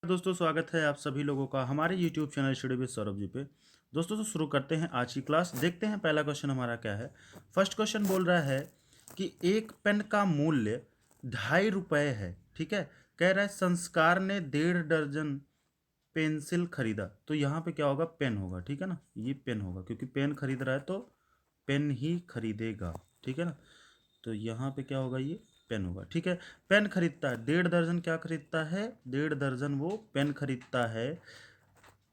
दोस्तों, स्वागत है आप सभी लोगों का हमारे YouTube channel study with Saurabh ji पे। दोस्तों, तो शुरू करते हैं आज की क्लास। देखते हैं पहला क्वेश्चन हमारा क्या है। फर्स्ट क्वेश्चन बोल रहा है कि एक पेन का मूल्य 2.5 रुपये है। ठीक है, कह रहा है संस्कार ने 1.5 दर्जन पेंसिल खरीदा। तो यहाँ पे क्या होगा, पेन होगा। ठीक है ना, ये पेन होगा क्योंकि पेन खरीद रहा है तो पेन ही खरीदेगा। ठीक है ना, तो यहाँ पे क्या होगा, ये पेन होगा। ठीक है, पेन खरीदता है 1.5 दर्जन। क्या खरीदता है? 1.5 दर्जन वो पेन खरीदता है।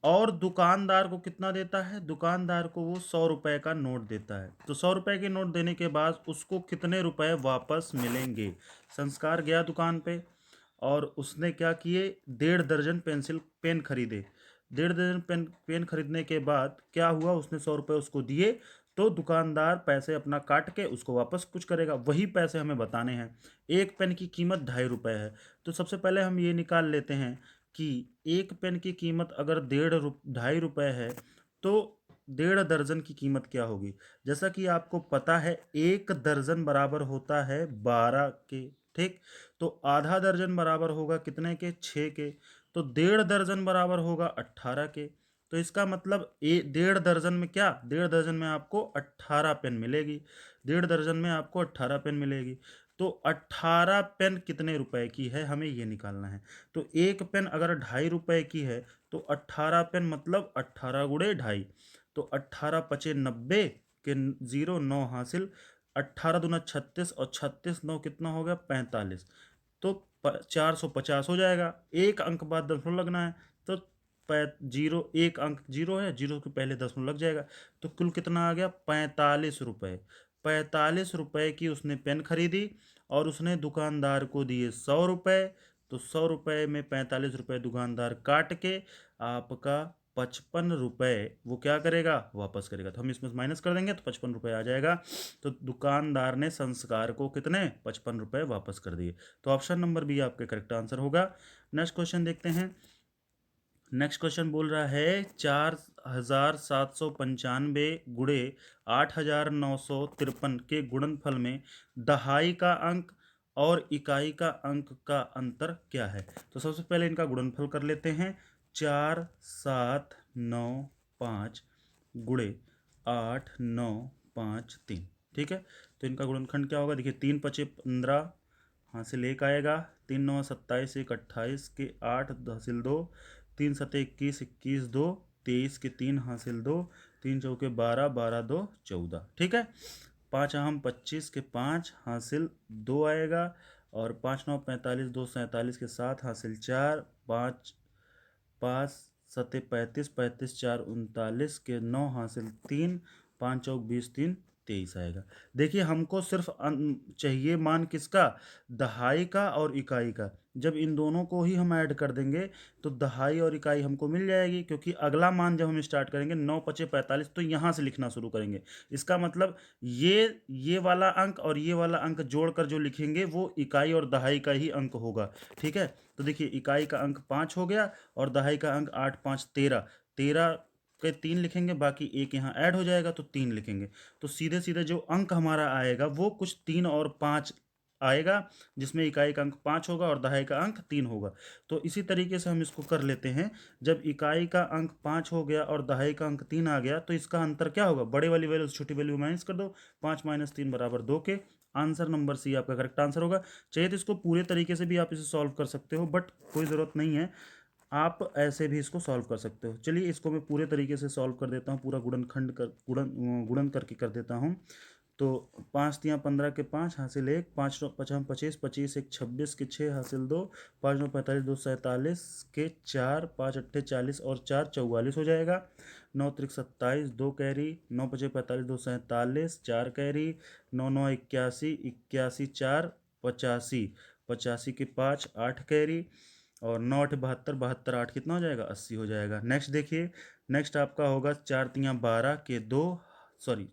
और दुकानदार को कितना देता है? दुकानदार को वो 100 रुपए का नोट देता है। तो 100 रुपए के नोट देने के बाद उसको कितने रुपए वापस मिलेंगे? संस्कार गया दुकान पे और उसने क्या किए, 1.5 दर्जन पेन खरीदे। 1.5 दर्जन पेन खरीदने के बाद क्या हुआ, उसने 100 रुपए उसको दिए। तो दुकानदार पैसे अपना काट के उसको वापस कुछ करेगा, वही पैसे हमें बताने हैं। एक पेन की कीमत 2.5 रुपये है। तो सबसे पहले हम ये निकाल लेते हैं कि एक पेन की कीमत अगर 2.5 रुपये है तो 1.5 दर्जन की कीमत क्या होगी। जैसा कि आपको पता है, 1 दर्जन बराबर होता है 12 के। ठीक, तो आधा दर्जन बराबर होगा कितने के? 6 के। तो 1.5 दर्जन बराबर होगा 18 के। तो इसका मतलब 1.5 दर्जन में क्या, 1.5 दर्जन में आपको 18 पेन मिलेगी। 1.5 दर्जन में आपको 18 पेन मिलेगी। तो 18 पेन कितने रुपए की है, हमें ये निकालना है। तो एक पेन अगर 2.5 रुपए की है तो 18 पेन मतलब 18 गुणे 2.5। तो 18 पचे 90 के 0 9 हासिल। 18 दूना 36 और 36 9 कितना हो गया? 45। तो 450 हो जाएगा। एक अंक बाद दशमलव लगना है। तो जीरो, एक अंक जीरो है, जीरो के पहले दशमलव लग जाएगा। तो कुल कितना आ गया? 45 रुपये। 45 रुपये की उसने पेन खरीदी और उसने दुकानदार को दिए 100 रुपये। तो 100 रुपये में 45 रुपये दुकानदार काट के आपका 55 रुपये वो क्या करेगा? वापस करेगा। तो हम इसमें माइनस कर देंगे तो 55 रुपये आ जाएगा। तो दुकानदार ने संस्कार को कितने? 55 रुपये वापस कर दिए। तो ऑप्शन नंबर बी आपके करेक्ट आंसर होगा। नेक्स्ट क्वेश्चन देखते हैं। नेक्स्ट क्वेश्चन बोल रहा है 4,795 गुणे 8,953 के गुणनफल में दहाई का अंक और इकाई का अंक का अंतर क्या है। तो सबसे पहले इनका गुणनफल कर लेते हैं। 4,795 गुणे 8,953। ठीक है, तो इनका गुणनखंड क्या होगा? देखिए, 3 पचे 15 हासिल 1 आएगा। 3 9 27, 1 28 के 8 हासिल 2, 3 7 21, 21 2, 23 के 3 हासिल 2, 3 चौके 12, 12 2 14। ठीक है, 5 अहम 25 के 5 हासिल 2 आएगा। और 5 9 45, 2 47 के 7 हासिल 4, 5 5 7 35, 35 4 39 के 9 हासिल 3, 5 चौक 20, 3 23 आएगा। देखिए, हमको सिर्फ चाहिए मान किसका? दहाई का और इकाई का। जब इन दोनों को ही हम ऐड कर देंगे तो दहाई और इकाई हमको मिल जाएगी, क्योंकि अगला मान जब हम स्टार्ट करेंगे 9 पचे 45 तो यहाँ से लिखना शुरू करेंगे। इसका मतलब ये वाला अंक और ये वाला अंक जोड़कर जो लिखेंगे वो इकाई और दहाई का ही अंक होगा। ठीक है, तो देखिए, इकाई का अंक 5 हो गया और दहाई का अंक 8 5 13। 13 के 3 लिखेंगे, बाकी एक यहाँ ऐड हो जाएगा तो 3 लिखेंगे। तो सीधे सीधे जो अंक हमारा आएगा वो कुछ 3 और 5 आएगा, जिसमें इकाई का अंक 5 होगा और दहाई का अंक 3 होगा। तो इसी तरीके से हम इसको कर लेते हैं। जब इकाई का अंक 5 हो गया और दहाई का अंक 3 आ गया तो इसका अंतर क्या होगा? बड़े वाली वैल्यू से छोटी वैल्यू माइनस कर दो। 5 - 3 बराबर 2 के। आंसर नंबर सी आपका करेक्ट आंसर होगा। चाहिए तो इसको पूरे तरीके से भी आप इसे सॉल्व कर सकते हो, बट कोई ज़रूरत नहीं है, आप ऐसे भी इसको सॉल्व कर सकते हो। चलिए, इसको मैं पूरे तरीके से सॉल्व कर देता हूँ, पूरा गुणन करके कर देता हूँ। तो 5 तियाँ 15 के 5 हासिल 1, 5 9 5 25, 25 1 26 के 6 हासिल 2, 5 9 45, 2 47 के 4, 5 8 40 और 4 44 हो जाएगा। 9 त्रिक 27, 2 कैरी, 9 पचे 45, 2 47, 4 कैरी, 9 9 81, 81 4 85, 85 के 5 8 कैरी और 9 8 72, 72 8 कितना हो जाएगा? 80 हो जाएगा। नेक्स्ट देखिए, नेक्स्ट आपका होगा 4 तियाँ 12 के 2, सॉरी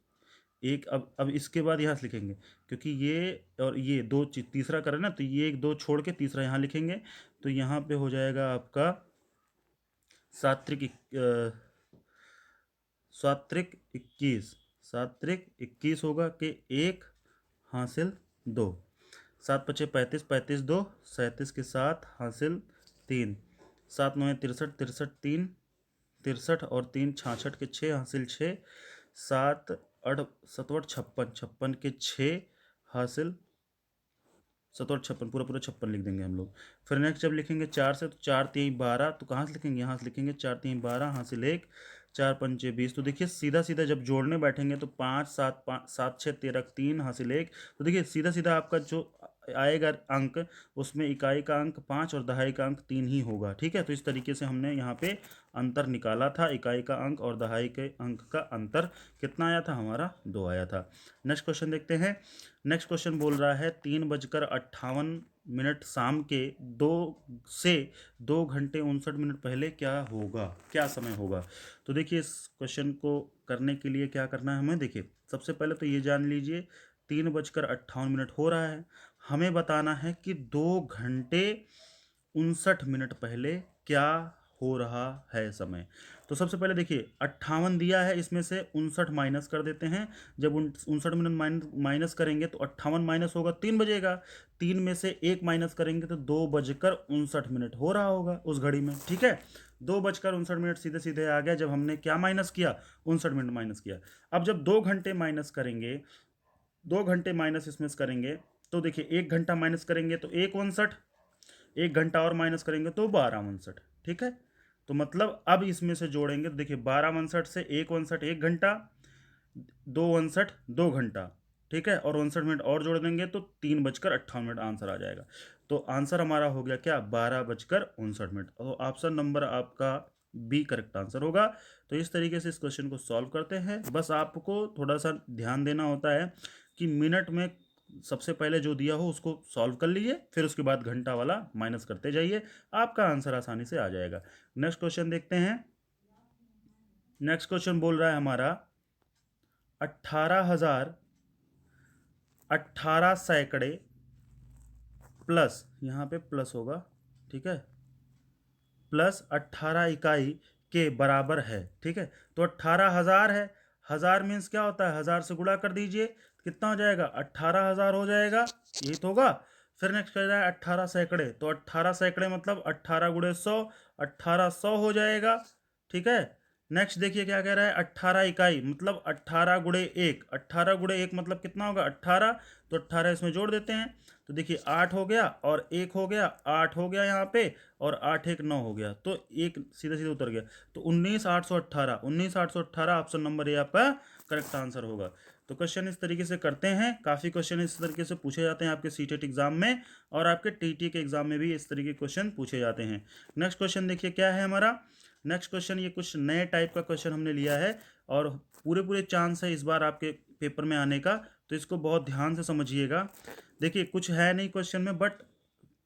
एक। अब इसके बाद यहाँ से लिखेंगे, क्योंकि ये और ये दो चीज तीसरा करें ना, तो ये एक दो छोड़ के तीसरा यहाँ लिखेंगे। तो यहाँ पे हो जाएगा आपका सात्रिक सात्रिक 21। सात्रिक 21 होगा कि 1 हासिल 2। 7 पचे 35, 35 2 37 के 7 हासिल 3। 7 9 63, 63 3 63 और 3 66 के 6 हासिल 6, 7 8 7 56, 56 के 6 हासिल 7 और 56, पूरा पूरा 56 लिख देंगे हम लोग। फिर नेक्स्ट जब लिखेंगे 4 से, तो 4 3 12, तो कहाँ से लिखेंगे, यहाँ से लिखेंगे 4 3 12 हासिल 1, 4 पंचे 20। तो देखिए सीधा सीधा जब जोड़ने बैठेंगे तो 5 7 5 7 6 13 3 हासिल 1। तो देखिए सीधा सीधा आपका जो आएगा अंक, उसमें इकाई का अंक 5 और दहाई का अंक 3 ही होगा। ठीक है, तो इस तरीके से हमने यहाँ पे अंतर निकाला था। इकाई का अंक और दहाई के अंक का अंतर कितना आया था, हमारा 2 आया था। नेक्स्ट क्वेश्चन देखते हैं। नेक्स्ट क्वेश्चन बोल रहा है 3:58 शाम के 2 घंटे 59 मिनट पहले क्या होगा, क्या समय होगा। तो देखिए इस क्वेश्चन को करने के लिए क्या करना है हमें, देखिए सबसे पहले तो ये जान लीजिए 3:58 हो रहा है, हमें बताना है कि 2 घंटे 59 मिनट पहले क्या हो रहा है समय। तो सबसे पहले देखिए 58 दिया है, इसमें से 59 माइनस कर देते हैं। जब 59 मिनट माइनस करेंगे तो 58 माइनस होगा 3 बजेगा, 3 में से 1 माइनस करेंगे तो 2:59 हो रहा होगा उस घड़ी में। ठीक है, 2:59 सीधे सीधे आ गया जब हमने क्या माइनस किया, 59 मिनट माइनस किया। अब जब 2 घंटे माइनस करेंगे, 2 घंटे माइनस इसमें से करेंगे, तो देखिए 1 घंटा माइनस करेंगे तो 1:59, 1 घंटा और माइनस करेंगे तो 12:59। ठीक है, तो मतलब अब इसमें से जोड़ेंगे तो देखिए 12:59 से 1:59 1 घंटा, 2:59 2 घंटा। ठीक है, और 59 मिनट और जोड़ देंगे तो 3:58 आंसर आ जाएगा। तो आंसर हमारा हो गया क्या, 12:59। तो ऑप्शन नंबर आपका बी करेक्ट आंसर होगा। तो इस तरीके से इस क्वेश्चन को सॉल्व करते हैं। बस आपको थोड़ा सा ध्यान देना होता है कि मिनट में सबसे पहले जो दिया हो उसको सॉल्व कर लीजिए, फिर उसके बाद घंटा वाला माइनस करते जाइए, आपका आंसर आसानी से आ जाएगा। नेक्स्ट क्वेश्चन देखते हैं। नेक्स्ट क्वेश्चन बोल रहा है हमारा 18 सैकड़े प्लस, यहाँ पे प्लस होगा, ठीक है, प्लस 18 इकाई के बराबर है। ठीक है, तो 18,000 है, 1000 मीन्स क्या होता है, 1000 से गुणा कर दीजिए, कितना हो जाएगा, 18,000 हो जाएगा, यही तो होगा। फिर नेक्स्ट कह रहा है 18 सैकड़े, तो 18 सैकड़े मतलब 18 गुणे 100, 1800 हो जाएगा। ठीक है, नेक्स्ट देखिए क्या कह रहा है, 18 इकाई मतलब 18 गुणे 1, 18 गुणे 1 मतलब कितना होगा 18, तो 18 इसमें जोड़ देते हैं। तो देखिए 8 हो गया और 1 हो गया, 8 हो गया यहाँ पे, और 8 1 9 हो गया, तो एक सीधा सीधा उतर गया। तो 19,818, 19,818 ऑप्शन नंबर ए आपका करेक्ट आंसर होगा। तो क्वेश्चन इस तरीके से करते हैं, काफ़ी क्वेश्चन इस तरीके से पूछे जाते हैं आपके सीटेट एग्जाम में, और आपके टीटी के एग्जाम में भी इस तरीके के क्वेश्चन पूछे जाते हैं। नेक्स्ट क्वेश्चन देखिए क्या है हमारा। नेक्स्ट क्वेश्चन, ये कुछ नए टाइप का क्वेश्चन हमने लिया है, और पूरे पूरे चांस है इस बार आपके पेपर में आने का, तो इसको बहुत ध्यान से समझिएगा। देखिए कुछ है नहीं क्वेश्चन में, बट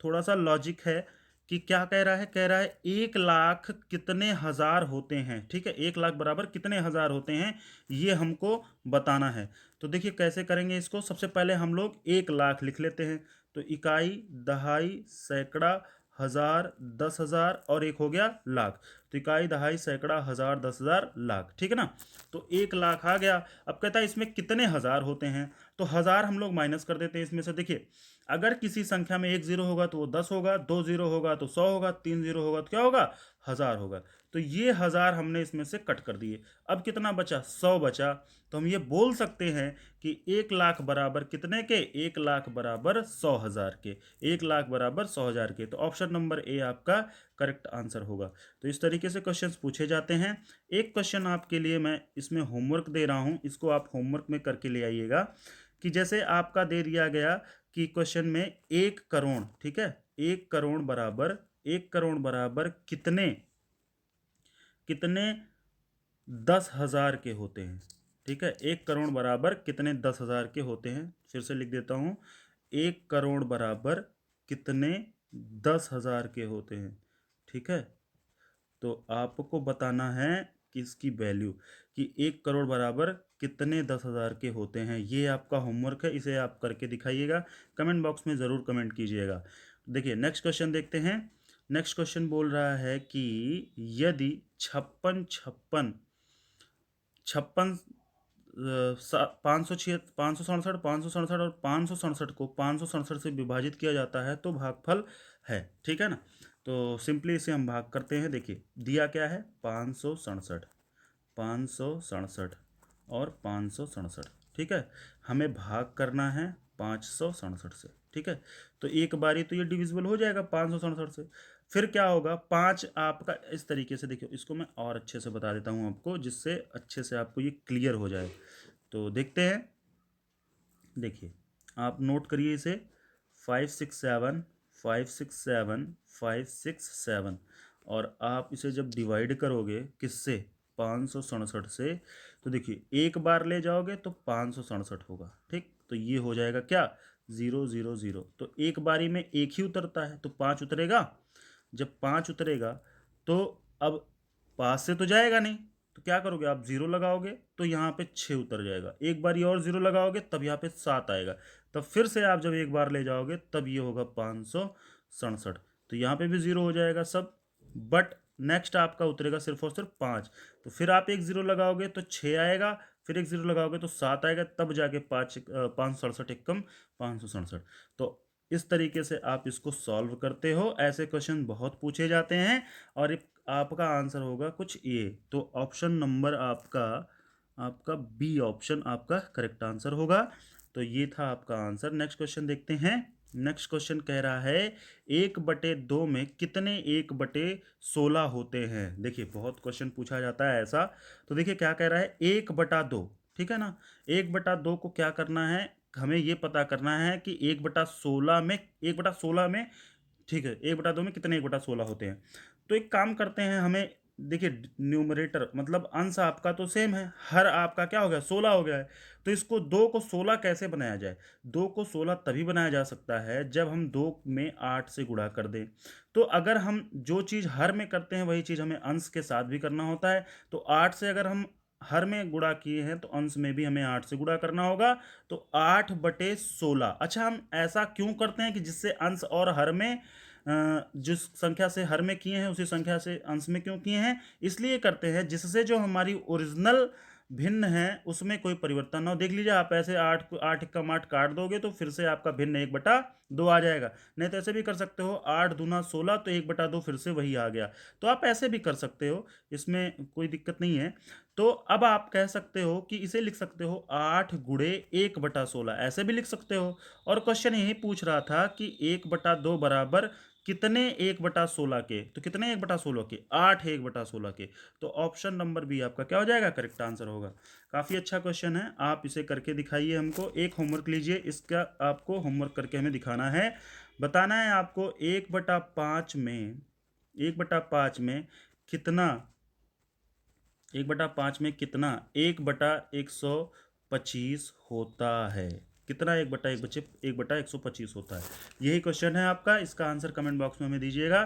थोड़ा सा लॉजिक है कि क्या कह रहा है, कह रहा है 1 लाख कितने हजार होते हैं। ठीक है, 1 लाख बराबर कितने हजार होते हैं, ये हमको बताना है। तो देखिए कैसे करेंगे इसको, सबसे पहले हम लोग 1 लाख लिख लेते हैं, तो इकाई दहाई सैकड़ा हजार 10,000 और एक हो गया लाख, तो इकाई दहाई सैकड़ा हजार 10,000 लाख। ठीक है ना, तो 1 लाख आ गया। अब कहता है इसमें कितने हजार होते हैं, तो हजार हम लोग माइनस कर देते हैं इसमें से। देखिए अगर किसी संख्या में 1 जीरो होगा तो वो 10 होगा, 2 जीरो होगा तो 100 होगा, 3 जीरो होगा तो क्या होगा, 1000 होगा। तो ये 1000 हमने इसमें से कट कर दिए, अब कितना बचा, 100 बचा। तो हम ये बोल सकते हैं कि 1 लाख बराबर कितने के, 1 लाख बराबर 100,000 के, 1 लाख बराबर 100,000 के। तो ऑप्शन नंबर ए आपका करेक्ट आंसर होगा। तो इस तरीके से क्वेश्चंस पूछे जाते हैं। एक क्वेश्चन आपके लिए मैं इसमें होमवर्क दे रहा हूँ, इसको आप होमवर्क में करके ले आइएगा। कि जैसे आपका दे दिया गया कि क्वेश्चन में 1 करोड़, ठीक है, 1 करोड़ बराबर कितने कितने 10,000 के होते हैं। ठीक है, 1 करोड़ बराबर कितने 10,000 के होते हैं, फिर से लिख देता हूँ, 1 करोड़ बराबर कितने 10,000 के होते हैं। ठीक है, तो आपको बताना है कि इसकी वैल्यू, कि 1 करोड़ बराबर कितने 10,000 के होते हैं। ये आपका होमवर्क है, इसे आप करके दिखाइएगा, कमेंट बॉक्स में ज़रूर कमेंट कीजिएगा। देखिए नेक्स्ट क्वेश्चन देखते हैं। नेक्स्ट क्वेश्चन बोल रहा है कि यदि 56 567 567 और 567 को 567 से विभाजित किया जाता है तो भागफल है। ठीक है ना, तो सिंपली इसे हम भाग करते हैं। देखिए दिया क्या है, 567, 567 और 567। ठीक है, हमें भाग करना है 567 से। ठीक है, तो एक बारी तो ये डिविजिबल हो जाएगा 567 से। फिर क्या होगा, 5 आपका इस तरीके से, देखिए इसको मैं और अच्छे से बता देता हूँ आपको, जिससे अच्छे से आपको ये क्लियर हो जाए। तो देखते हैं, देखिए आप नोट करिए इसे, 567, 567, 567, और आप इसे जब डिवाइड करोगे किससे, 567 से, तो देखिए एक बार ले जाओगे तो 567 होगा। ठीक, तो ये हो जाएगा क्या, 000। तो एक बारी में एक ही उतरता है तो 5 उतरेगा। जब 5 उतरेगा तो अब पास से तो जाएगा नहीं, तो क्या करोगे आप, 0 लगाओगे तो यहाँ पे 6 उतर जाएगा। एक बार ये और 0 लगाओगे तब यहाँ पे 7 आएगा। तब फिर से आप जब एक बार ले जाओगे तब ये होगा 567। तो यहाँ पे भी 0 हो जाएगा सब, बट नेक्स्ट आपका उतरेगा सिर्फ और सिर्फ 5। तो फिर आप एक 0 लगाओगे तो 6 आएगा, फिर एक 0 लगाओगे तो 7 आएगा, तब जाके 567 एक कम 567। तो इस तरीके से आप इसको सॉल्व करते हो। ऐसे क्वेश्चन बहुत पूछे जाते हैं और आपका आंसर होगा कुछ ए। तो ऑप्शन नंबर आपका आपका बी ऑप्शन आपका करेक्ट आंसर होगा। तो ये था आपका आंसर। नेक्स्ट क्वेश्चन देखते हैं। नेक्स्ट क्वेश्चन कह रहा है 1/2 में कितने 1/16 होते हैं। देखिए बहुत क्वेश्चन पूछा जाता है ऐसा। तो देखिए क्या कह रहा है, 1/2। ठीक है ना, 1/2 को क्या करना है, हमें ये पता करना है कि 1/16 में, 1/16 में, ठीक है, 1/2 में कितने 1/16 होते हैं। तो एक काम करते हैं, हमें देखिए न्यूमरेटर मतलब अंश आपका तो सेम है, हर आपका क्या हो गया, 16 हो गया है। तो इसको 2 को 16 कैसे बनाया जाए, 2 को 16 तभी बनाया जा सकता है जब हम 2 में 8 से गुणा कर दें। तो अगर हम जो चीज़ हर में करते हैं वही चीज़ हमें अंश के साथ भी करना होता है। तो 8 से अगर हम हर में गुणा किए हैं तो अंश में भी हमें 8 से गुणा करना होगा। तो 8/16। अच्छा, हम ऐसा क्यों करते हैं कि जिससे अंश और हर में जिस संख्या से हर में किए हैं उसी संख्या से अंश में क्यों किए हैं, इसलिए करते हैं जिससे जो हमारी ओरिजिनल भिन्न है उसमें कोई परिवर्तन ना हो। देख लीजिए, आप ऐसे 8 कम 8 काट दोगे तो फिर से आपका भिन्न 1/2 आ जाएगा। नहीं तो ऐसे भी कर सकते हो, 8 दूना 16, तो 1/2 फिर से वही आ गया। तो आप ऐसे भी कर सकते हो, इसमें कोई दिक्कत नहीं है। तो अब आप कह सकते हो कि इसे लिख सकते हो 8 × 1/16, ऐसे भी लिख सकते हो। और क्वेश्चन यही पूछ रहा था कि 1/2 बराबर कितने 1/16 के, तो कितने 1/16 के, 8 है 1/16 के। तो ऑप्शन नंबर बी आपका क्या हो जाएगा, करेक्ट आंसर होगा। काफ़ी अच्छा क्वेश्चन है, आप इसे करके दिखाइए हमको। एक होमवर्क लीजिए, इसका आपको होमवर्क करके हमें दिखाना है। बताना है आपको 1/5 में, 1/5 में कितना, 1/5 में कितना 1/125 होता है। कितना 1/125 होता है, यही क्वेश्चन है आपका। इसका आंसर कमेंट बॉक्स में हमें दीजिएगा।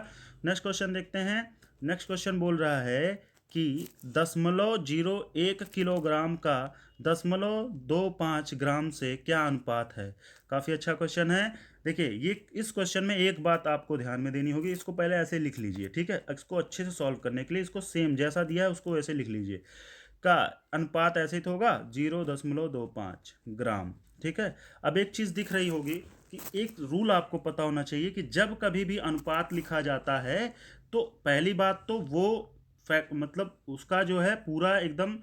नेक्स्ट क्वेश्चन देखते हैं। नेक्स्ट क्वेश्चन बोल रहा है कि 0.01 किलोग्राम का 0.25 ग्राम से क्या अनुपात है। काफ़ी अच्छा क्वेश्चन है। देखिए ये, इस क्वेश्चन में एक बात आपको ध्यान में देनी होगी, इसको पहले ऐसे लिख लीजिए। ठीक है, इसको अच्छे से सॉल्व करने के लिए इसको सेम जैसा दिया है उसको ऐसे लिख लीजिए। का अनुपात ऐसे ही तो होगा 0.25 ग्राम। ठीक है, अब एक चीज़ दिख रही होगी कि एक रूल आपको पता होना चाहिए कि जब कभी भी अनुपात लिखा जाता है तो पहली बात तो वो फैक्ट मतलब उसका जो है पूरा एकदम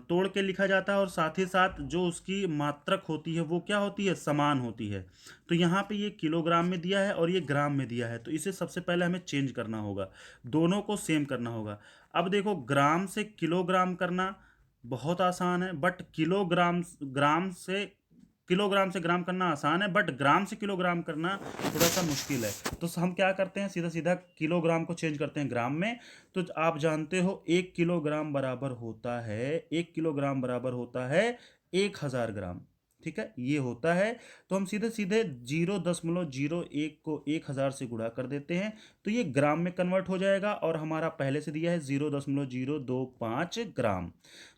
तोड़ के लिखा जाता है, और साथ ही साथ जो उसकी मात्रक होती है वो क्या होती है, समान होती है। तो यहाँ पे ये किलोग्राम में दिया है और ये ग्राम में दिया है, तो इसे सबसे पहले हमें चेंज करना होगा, दोनों को सेम करना होगा। अब देखो, ग्राम से किलोग्राम करना बहुत आसान है, बट किलोग्राम से ग्राम करना आसान है, बट ग्राम से किलोग्राम करना थोड़ा सा मुश्किल है। तो हम क्या करते हैं, सीधा सीधा किलोग्राम को चेंज करते हैं ग्राम में। तो आप जानते हो 1 किलोग्राम बराबर होता है, 1 किलोग्राम बराबर होता है 1000 ग्राम। ठीक है, ये होता है। तो हम सीधे सीधे 0.01 को 1000 से गुणा कर देते हैं, तो ये ग्राम में कन्वर्ट हो जाएगा, और हमारा पहले से दिया है 0.025 ग्राम।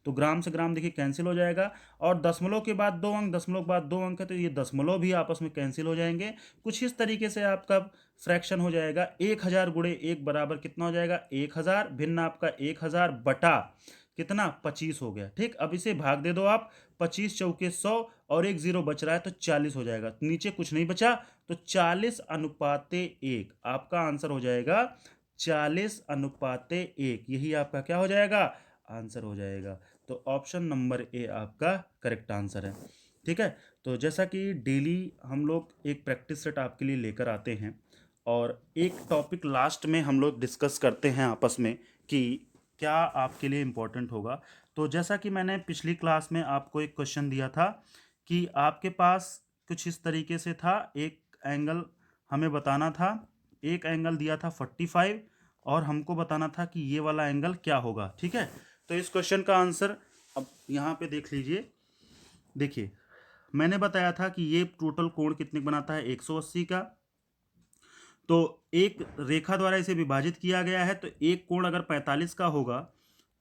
तो ग्राम से ग्राम देखिए कैंसिल हो जाएगा, और दशमलव के बाद 2 अंक, दशमलव के बाद 2 अंक है तो ये दशमलव भी आपस में कैंसिल हो जाएंगे। कुछ इस तरीके से आपका फ्रैक्शन हो जाएगा। 1000 × 1 बराबर कितना हो जाएगा, 1000, भिन्न आपका 1000 बटा कितना 25 हो गया। ठीक, अब इसे भाग दे दो आप, 25 चौके 100 और एक जीरो बच रहा है तो 40 हो जाएगा। नीचे कुछ नहीं बचा तो 40:1 आपका आंसर हो जाएगा। 40:1 यही आपका क्या हो जाएगा, आंसर हो जाएगा। तो ऑप्शन नंबर ए आपका करेक्ट आंसर है। ठीक है, तो जैसा कि डेली हम लोग एक प्रैक्टिस सेट आपके लिए लेकर आते हैं और एक टॉपिक लास्ट में हम लोग डिस्कस करते हैं आपस में कि क्या आपके लिए इम्पोर्टेंट होगा। तो जैसा कि मैंने पिछली क्लास में आपको एक क्वेश्चन दिया था कि आपके पास कुछ इस तरीके से था, एक एंगल हमें बताना था, एक एंगल दिया था 45 और हमको बताना था कि ये वाला एंगल क्या होगा। ठीक है, तो इस क्वेश्चन का आंसर अब यहाँ पे देख लीजिए। देखिए, मैंने बताया था कि ये टोटल कोण कितने बनाता है, 180 का। तो एक रेखा द्वारा इसे विभाजित किया गया है, तो एक कोण अगर 45 का होगा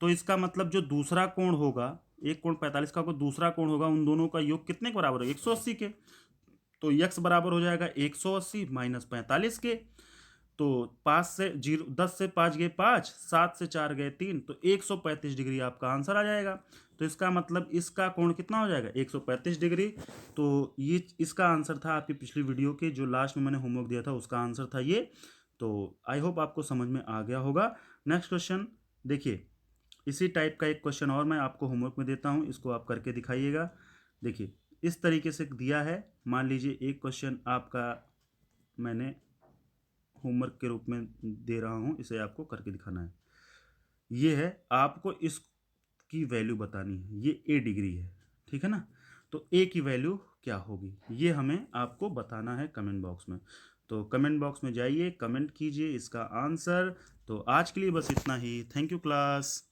तो इसका मतलब जो दूसरा कोण होगा, एक कोण 45 का होगा, दूसरा कोण होगा, उन दोनों का योग कितने के बराबर है, 180 के। तो यक्स बराबर हो जाएगा 180 माइनस 45 के। तो 5 से 0, 10 से 5 गए 5, 7 से 4 गए 3, तो 135 डिग्री आपका आंसर आ जाएगा। तो इसका मतलब इसका कोण कितना हो जाएगा, 135 डिग्री। तो ये इसका आंसर था आपकी पिछली वीडियो के जो लास्ट में मैंने होमवर्क दिया था उसका आंसर था ये। तो आई होप आपको समझ में आ गया होगा। नेक्स्ट क्वेश्चन देखिए, इसी टाइप का एक क्वेश्चन और मैं आपको होमवर्क में देता हूँ, इसको आप करके दिखाइएगा। देखिए, इस तरीके से दिया है, मान लीजिए एक क्वेश्चन आपका मैंने होमवर्क के रूप में दे रहा हूँ, इसे आपको करके दिखाना है। ये है, आपको इसकी वैल्यू बतानी है, ये ए डिग्री है, ठीक है ना। तो ए की वैल्यू क्या होगी ये हमें आपको बताना है कमेंट बॉक्स में। तो कमेंट बॉक्स में जाइए, कमेंट कीजिए इसका आंसर। तो आज के लिए बस इतना ही। Thank you class.